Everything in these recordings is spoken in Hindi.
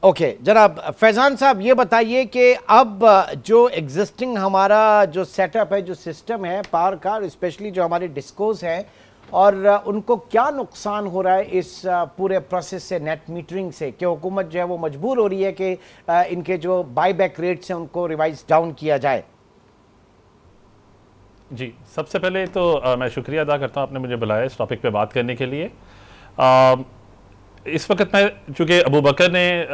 ओके जनाब फैजान साहब, ये बताइए कि अब जो एग्जिस्टिंग हमारा जो सेटअप है, जो सिस्टम है पावर का, स्पेशली जो हमारे डिस्कोस हैं, और उनको क्या नुकसान हो रहा है इस पूरे प्रोसेस से, नेट मीटरिंग से, कि हुकूमत जो है वो मजबूर हो रही है कि इनके जो बाई बैक रेट्स हैं उनको रिवाइज डाउन किया जाए? जी, सबसे पहले तो मैं शुक्रिया अदा करता हूँ आपने मुझे बुलाया इस टॉपिक पे बात करने के लिए। इस वक्त मैं, चूँकि अबू बकर ने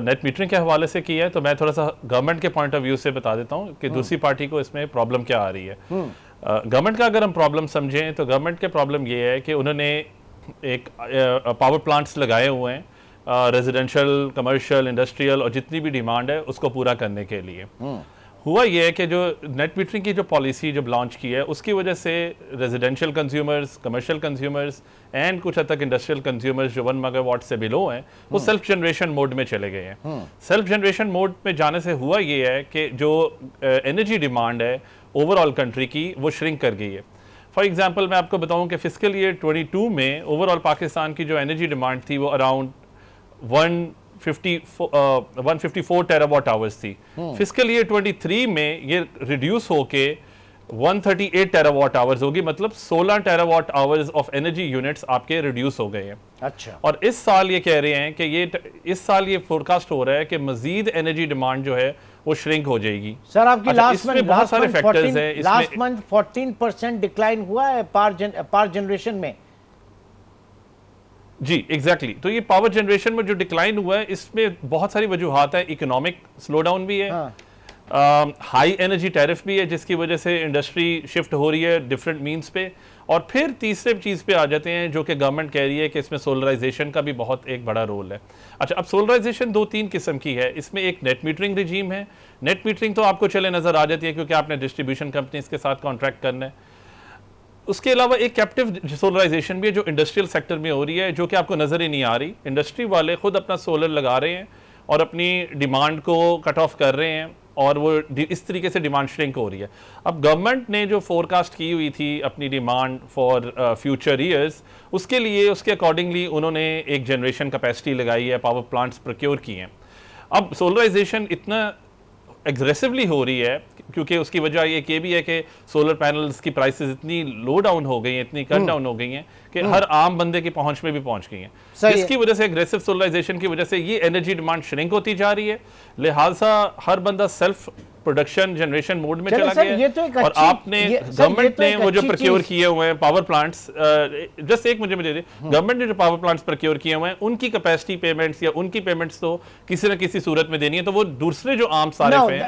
नेट मीटरिंग के हवाले से किया है, तो मैं थोड़ा सा गवर्नमेंट के पॉइंट ऑफ व्यू से बता देता हूँ कि दूसरी पार्टी को इसमें प्रॉब्लम क्या आ रही है। गवर्नमेंट का अगर हम प्रॉब्लम समझें तो गवर्नमेंट के प्रॉब्लम ये है कि उन्होंने एक पावर प्लांट्स लगाए हुए हैं रेजिडेंशियल, कमर्शियल, इंडस्ट्रियल और जितनी भी डिमांड है उसको पूरा करने के लिए। हुआ ये है कि जो नेट मीटरिंग की जो पॉलिसी जब लॉन्च की है उसकी वजह से residential consumers, commercial consumers and कुछ हद तक इंडस्ट्रियल कंज्यूमर्स जो 1 मेगावाट से बिलो हैं वो सेल्फ जनरेशन मोड में चले गए हैं। सेल्फ जनरेशन मोड में जाने से हुआ ये है कि जो एनर्जी डिमांड है ओवरऑल कंट्री की वो श्रिंक कर गई है। फॉर एग्जांपल मैं आपको बताऊं कि फिस्कल ईयर 22 में ओवरऑल पाकिस्तान की जो एनर्जी डिमांड थी वो अराउंड 154 टेरावाट आवर्स थी। फिस्कल ईयर 23 में ये रिड्यूस होके 138 टेरावाट आवर्स होगी, मतलब 16 terawatt hours of energy units आपके रिड्यूस हो गए हैं। अच्छा। और इस साल ये कह रहे हैं कि इस साल ये फोरकास्ट हो रहा है कि मजीद एनर्जी डिमांड जो है वो श्रिंक हो जाएगी। सर आपकी लास्ट मंथ बहुत सारे फैक्टर्स हैं, लास्ट मंथ 14% डिक्लाइन हुआ है पावर जनरेशन में। जी एग्जैक्टली तो ये पावर जनरेशन में जो डिक्लाइन हुआ है इसमें बहुत सारी वजूहात है। इकोनॉमिक स्लो डाउन भी है, हाई एनर्जी टैरिफ भी है जिसकी वजह से इंडस्ट्री शिफ्ट हो रही है डिफरेंट मीन्स पे, और फिर तीसरे चीज़ पे आ जाते हैं जो कि गवर्नमेंट कह रही है कि इसमें सोलराइजेशन का भी बहुत एक बड़ा रोल है। अच्छा, अब सोलराइजेशन 2-3 किस्म की है। इसमें एक नेट मीटरिंग रिजीम है। नेट मीटरिंग तो आपको चले नज़र आ जाती है क्योंकि आपने डिस्ट्रीब्यूशन कंपनीज के साथ कॉन्ट्रैक्ट करना है। उसके अलावा एक कैप्टिव सोलराइजेशन भी है जो इंडस्ट्रियल सेक्टर में हो रही है, जो कि आपको नज़र ही नहीं आ रही। इंडस्ट्री वाले खुद अपना सोलर लगा रहे हैं और अपनी डिमांड को कट ऑफ कर रहे हैं और वो इस तरीके से डिमांड श्रिंक हो रही है। अब गवर्नमेंट ने जो फोरकास्ट की हुई थी अपनी डिमांड फॉर फ्यूचर ईयर्स, उसके लिए उसके अकॉर्डिंगली उन्होंने एक जनरेशन कैपेसिटी लगाई है, पावर प्लांट्स प्रोक्योर किए हैं। अब सोलराइजेशन इतना एग्रेसिवली हो रही है क्योंकि उसकी वजह एक ये भी है कि सोलर पैनल्स की प्राइसेस इतनी लो डाउन हो गई हैं, इतनी कट डाउन हो गई हैं कि हर आम बंदे की पहुंच में भी पहुंच गई हैं। इसकी वजह से एग्रेसिव सोलराइजेशन की वजह से ये एनर्जी डिमांड श्रिंक होती जा रही है, लिहाजा हर बंदा सेल्फ प्रोडक्शन जनरेशन मोड में चला गया है। तो और आपने गवर्नमेंट ने वो जो प्रोक्योर किए हुए हैं पावर प्लांट्स, जस्ट एक मुझे गवर्नमेंट ने जो पावर प्लांट्स प्रोक्योर किए हुए हैं उनकी कैपेसिटी पेमेंट्स या उनकी पेमेंट्स तो किसी न किसी सूरत में देनी है, तो वो दूसरे जो आम सारिफ हैं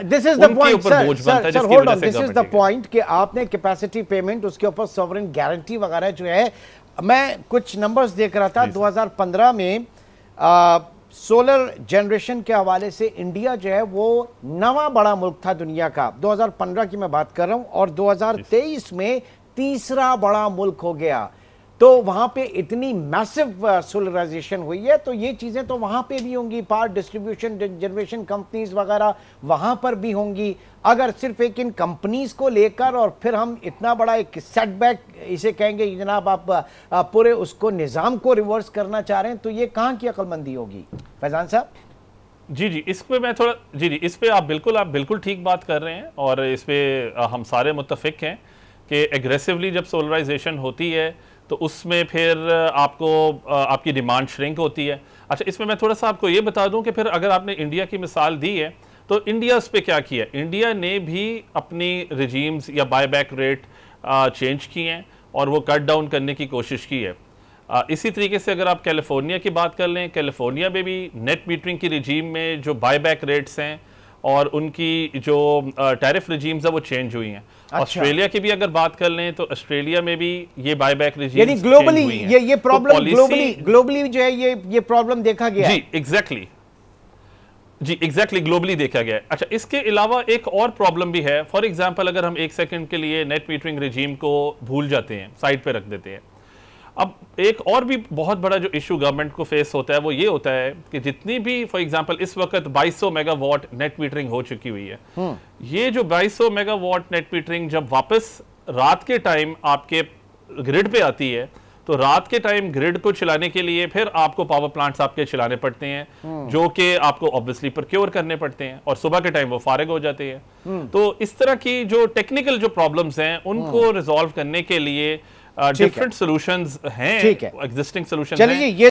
उनके ऊपर बोझ बनता है, जिसकी वजह से दिस इज द पॉइंट कि आपने कैपेसिटी पेमेंट, उसके ऊपर सॉवरेन गारंटी वगैरह जो है। मैं कुछ नंबर्स देख रहा था 2015 में सोलर जनरेशन के हवाले से इंडिया जो है वो 9वां बड़ा मुल्क था दुनिया का, 2015 की मैं बात कर रहा हूं, और 2023 में तीसरा बड़ा मुल्क हो गया। तो वहां पे इतनी मैसिव सोलराइजेशन हुई है, तो ये चीजें तो वहां पे भी होंगी, पावर डिस्ट्रीब्यूशन जनरेशन कंपनीज वगैरह वहां पर भी होंगी। अगर सिर्फ एक इन कंपनीज को लेकर और फिर हम इतना बड़ा एक सेटबैक इसे कहेंगे जनाब, आप पूरे उसको निज़ाम को रिवर्स करना चाह रहे हैं, तो ये कहाँ की अक्लमंदी होगी फैजान साहब? जी इस पे मैं थोड़ा जी इस पे आप बिल्कुल ठीक बात कर रहे हैं और इस पे हम सारे मुत्तफिक हैं कि एग्रेसिवली जब सोलराइजेशन होती है तो उसमें फिर आपको आपकी डिमांड श्रिंक होती है। अच्छा, इसमें मैं थोड़ा सा आपको ये बता दूं कि फिर अगर आपने इंडिया की मिसाल दी है तो इंडिया उस पर क्या किया। इंडिया ने भी अपनी रिजीम्स या बायबैक रेट चेंज किए हैं और वो कट डाउन करने की कोशिश की है। इसी तरीके से अगर आप कैलिफोर्निया की बात कर लें, कैलिफोर्निया में भी नेट मीटरिंग की रिजीम में जो बायबैक रेट्स हैं और उनकी जो टैरिफ रिजीम्स है वो चेंज हुई हैं। अच्छा। ऑस्ट्रेलिया की भी अगर बात कर लें तो ऑस्ट्रेलिया में भी ये बायबैक रिजीम्स यानी ग्लोबली ये प्रॉब्लम ग्लोबली जो है ये प्रॉब्लम देखा गया है। जी एग्जैक्टली ग्लोबली देखा गया है। अच्छा, इसके अलावा एक और प्रॉब्लम भी है। फॉर एग्जांपल अगर हम एक सेकंड के लिए नेट मीटरिंग रिजीम को भूल जाते हैं, साइड पे रख देते हैं, अब एक और भी बहुत बड़ा जो इशू गवर्नमेंट को फेस होता है वो ये होता है कि जितनी भी फॉर एग्जांपल इस वक्त 2200 मेगावाट नेट मीटरिंग हो चुकी हुई है, ये जो 2200 मेगावाट नेट मीटरिंग जब वापस रात के टाइम आपके ग्रिड पे आती है तो तो रात के टाइम ग्रिड को चलाने के लिए फिर आपको पावर प्लांट्स आपके चलाने पड़ते हैं, जो कि आपको ऑब्वियसली प्रोक्योर करने पड़ते हैं, और सुबह के टाइम वो फारिग हो जाते हैं। तो इस तरह की जो टेक्निकल जो प्रॉब्लम्स हैं उनको रिजॉल्व करने के लिए डिफरेंट सॉल्यूशंस हैं, एग्जिस्टिंग सॉल्यूशंस हैं।